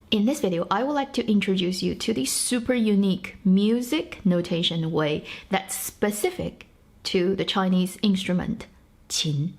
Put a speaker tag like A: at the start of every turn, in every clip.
A: In this video, I would like to introduce you to the super unique music notation way that's specific to the Chinese instrument, qin.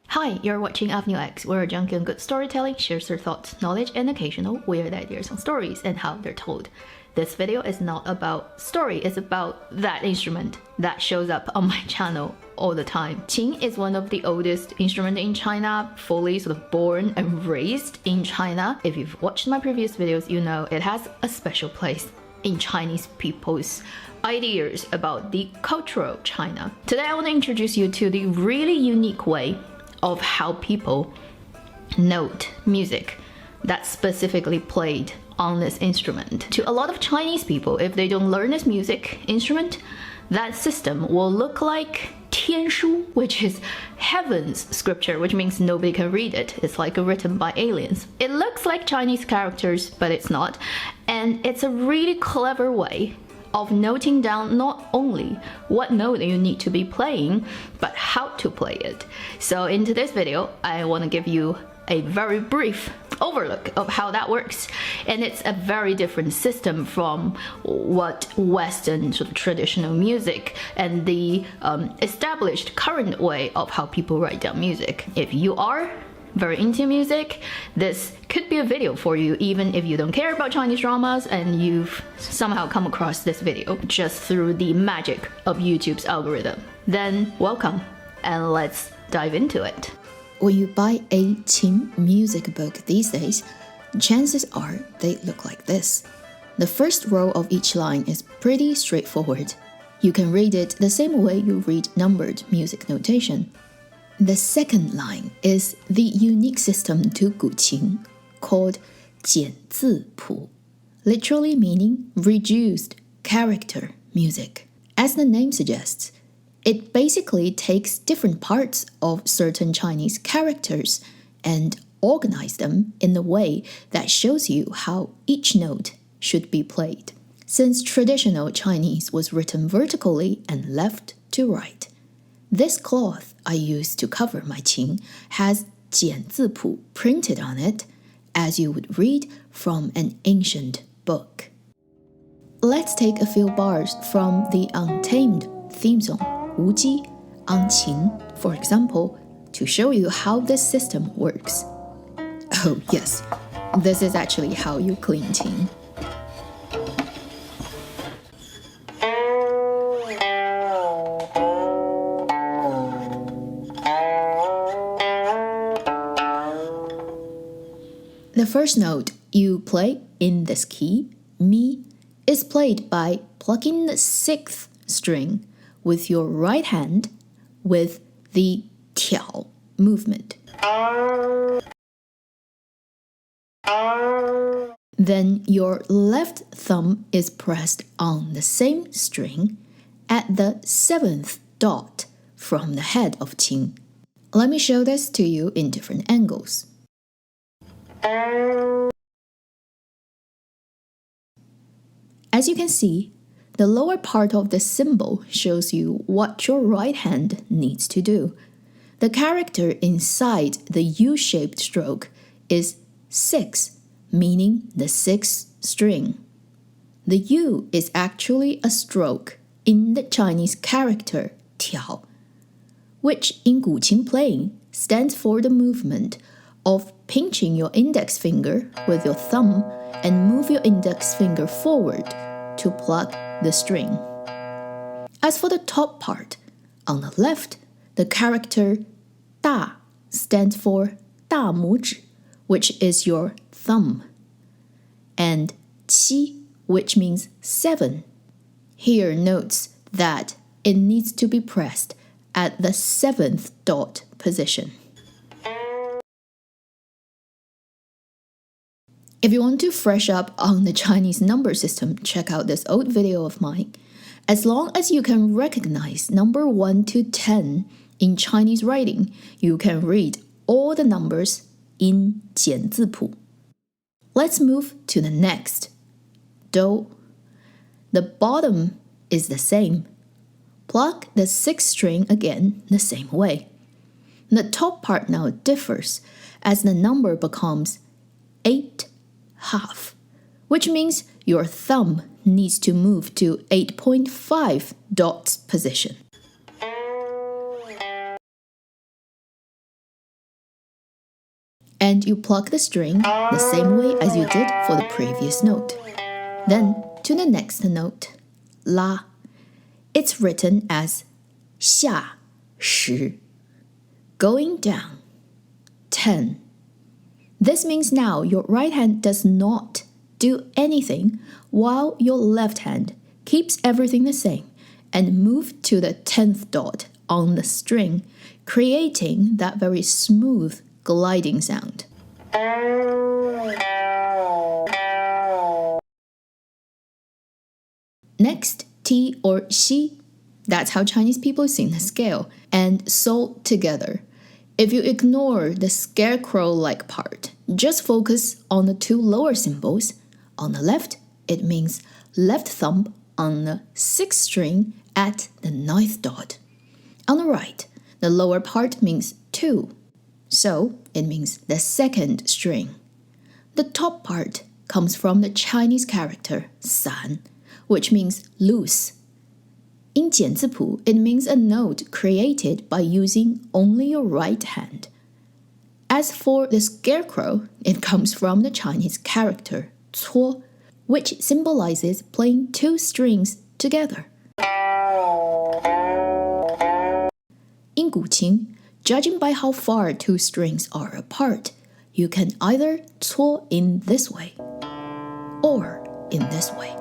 A: Hi, you're watching Avenue X, where a junkie on good storytelling shares their thoughts, knowledge, and occasional weird ideas on stories and how they're told. This video is not about story, it's about that instrument that shows up on my channel all the time. Qin is one of the oldest instruments in China, fully sort of born and raised in China. If you've watched my previous videos, you know it has a special place in Chinese people's ideas about the culture of China. Today I want to introduce you to the really unique way of how people note music that's specifically played on this instrument. To a lot of Chinese people, if they don't learn this music instrument, that system will look like 天书, which is heaven's scripture, which means nobody can read it. It's like written by aliens. It looks like Chinese characters, but it's not. And it's a really clever way of noting down not only what note you need to be playing, but how to play it. So in today's video, I want to give you a very brief overlook of how that works, and it's a very different system from what Western sort of traditional music and the established current way of how people write down music. If you are very into music, this could be a video for you, even if you don't care about Chinese dramas and you've somehow come across this video just through the magic of YouTube's algorithm. Then welcome, and let's dive into it.
B: When you buy a qin music book these days, chances are they look like this. The first row of each line is pretty straightforward. You can read it the same way you read numbered music notation. The second line is the unique system to guqin called 简字谱, literally meaning reduced character music. As the name suggests, it basically takes different parts of certain Chinese characters and organizes them in a way that shows you how each note should be played. Since traditional Chinese was written vertically and left to right, this cloth I used to cover my qin has 简字谱 printed on it, as you would read from an ancient book. Let's take a few bars from the Untamed theme song, 无机 on qin, for example, to show you how this system works. Oh yes, this is actually how you clean qin. The first note you play in this key, mi, is played by plucking the sixth string with your right hand with the 挑 movement. Then your left thumb is pressed on the same string at the seventh dot from the head of qin. Let me show this to you in different angles. As you can see, the lower part of the symbol shows you what your right hand needs to do. The character inside the U-shaped stroke is 6, meaning the sixth string. The U is actually a stroke in the Chinese character 挑, which in guqin playing stands for the movement of pinching your index finger with your thumb and move your index finger forward to pluck the string. As for the top part, on the left, the character 大 stands for 大拇指, which is your thumb, and 七, which means 7. Here notes that it needs to be pressed at the 7th dot position. If you want to fresh up on the Chinese number system, check out this old video of mine. As long as you can recognize number 1 to 10 in Chinese writing, you can read all the numbers in 简字谱. Let's move to the next, do. The bottom is the same. Pluck the sixth string again the same way. The top part now differs as the number becomes 8/2, which means your thumb needs to move to 8.5 dots position. And you pluck the string the same way as you did for the previous note. Then to the next note, la. It's written as 下10, going down 10. This means now your right hand does not do anything while your left hand keeps everything the same and move to the 10th dot on the string, creating that very smooth gliding sound. Next, T or Xi. That's how Chinese people sing the scale, and so together. If you ignore the scarecrow-like part, just focus on the two lower symbols. On the left, it means left thumb on the 6th string at the 9th dot. On the right, the lower part means 2, so it means the 2nd string. The top part comes from the Chinese character 散, which means loose. In 简字谱, it means a note created by using only your right hand. As for the scarecrow, it comes from the Chinese character 撮, which symbolizes playing two strings together. In 古琴, judging by how far two strings are apart, you can either 撮 in this way or in this way.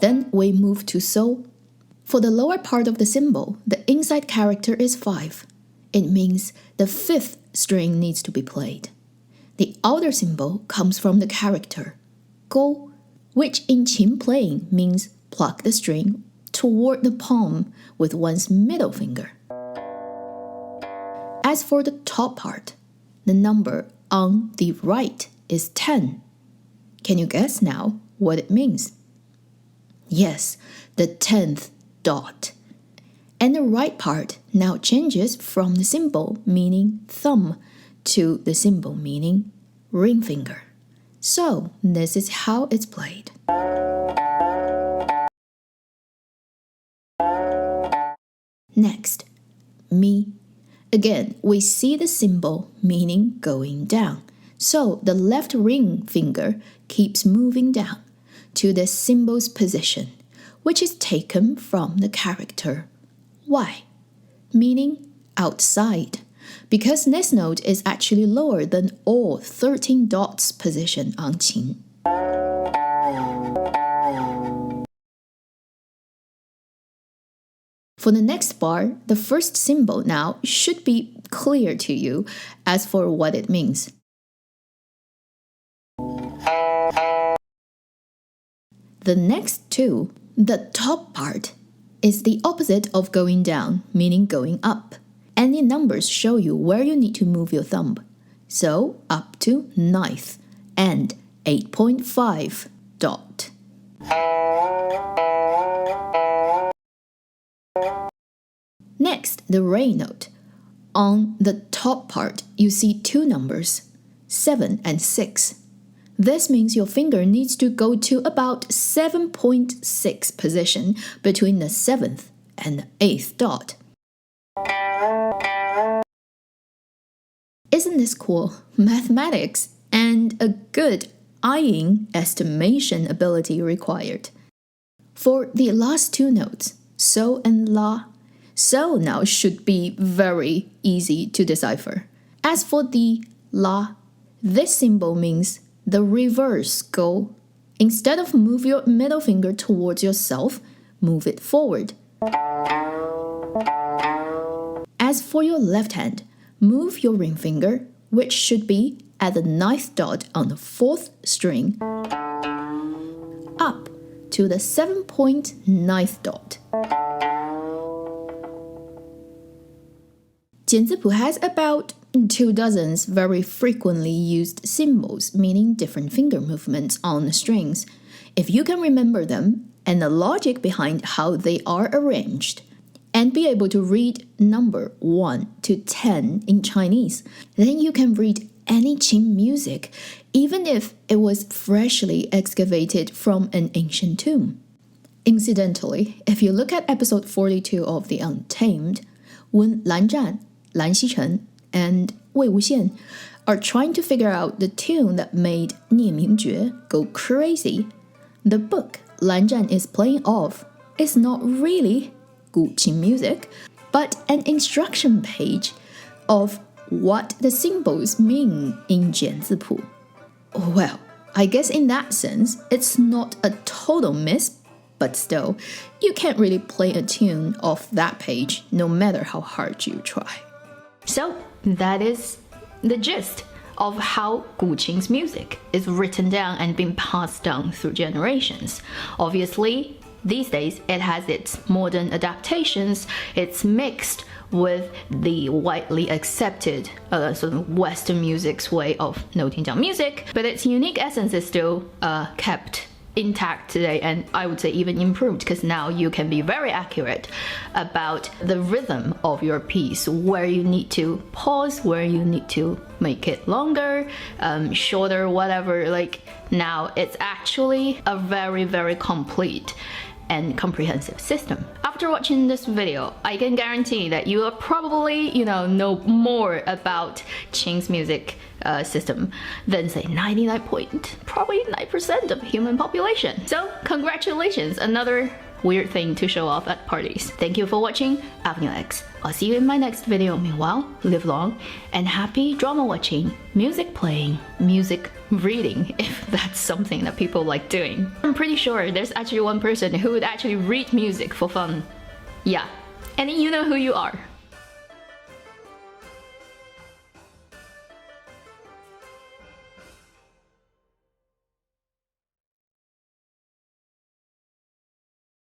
B: Then we move to so. For the lower part of the symbol, the inside character is 5. It means the 5th string needs to be played. The outer symbol comes from the character 勾, which in qin playing means pluck the string toward the palm with one's middle finger. As for the top part, the number on the right is 10. Can you guess now what it means? Yes, the 10th dot. And the right part now changes from the symbol meaning thumb to the symbol meaning ring finger. So this is how it's played. Next, mi. Again, we see the symbol meaning going down. So the left ring finger keeps moving down to the symbol's position, which is taken from the character y, meaning outside, because this note is actually lower than all 13 dots position on qin. For the next bar, the first symbol now should be clear to you as for what it means. The next two, the top part, is the opposite of going down, meaning going up. And the numbers show you where you need to move your thumb. So up to 9th and 8.5 dot. Next, the re note. On the top part, you see two numbers, 7 and 6. This means your finger needs to go to about 7.6 position between the 7th and the 8th dot. Isn't this cool? Mathematics and a good eyeing estimation ability required. For the last two notes, so and la, so now should be very easy to decipher. As for the la, this symbol means the reverse go. Instead of move your middle finger towards yourself, move it forward. As for your left hand, move your ring finger, which should be at the 9th dot on the 4th string, up to the 7.9th dot. 简字谱 has about 24 very frequently used symbols meaning different finger movements on the strings. If you can remember them and the logic behind how they are arranged, and be able to read number 1 to 10 in Chinese, then you can read any Qing music, even if it was freshly excavated from an ancient tomb. Incidentally, if you look at episode 42 of The Untamed, when Lan Zhan, Lan Xichen, and Wei Wuxian are trying to figure out the tune that made Nie Mingjue go crazy, the book Lan Zhan is playing off is not really Gu Qing music, but an instruction page of what the symbols mean in Jianzi Pu. Well, I guess in that sense, it's not a total miss, but still, you can't really play a tune off that page no matter how hard you try.
A: So that is the gist of how Gu Qing's music is written down and being passed down through generations. Obviously, these days it has its modern adaptations, it's mixed with the widely accepted sort of Western music's way of noting down music, but its unique essence is still kept intact today, and I would say even improved, because now you can be very accurate about the rhythm of your piece, where you need to pause, where you need to make it longer, shorter, whatever. Like, now it's actually a very, very complete and comprehensive system. After watching this video, I can guarantee that you will probably, know more about Qing's music system than say 99% of human population. So congratulations, another weird thing to show off at parties. Thank you for watching Avenue X. I'll see you in my next video. Meanwhile, live long and happy drama watching, music playing, music reading, if that's something that people like doing. I'm pretty sure there's actually one person who would actually read music for fun. Yeah, and you know who you are.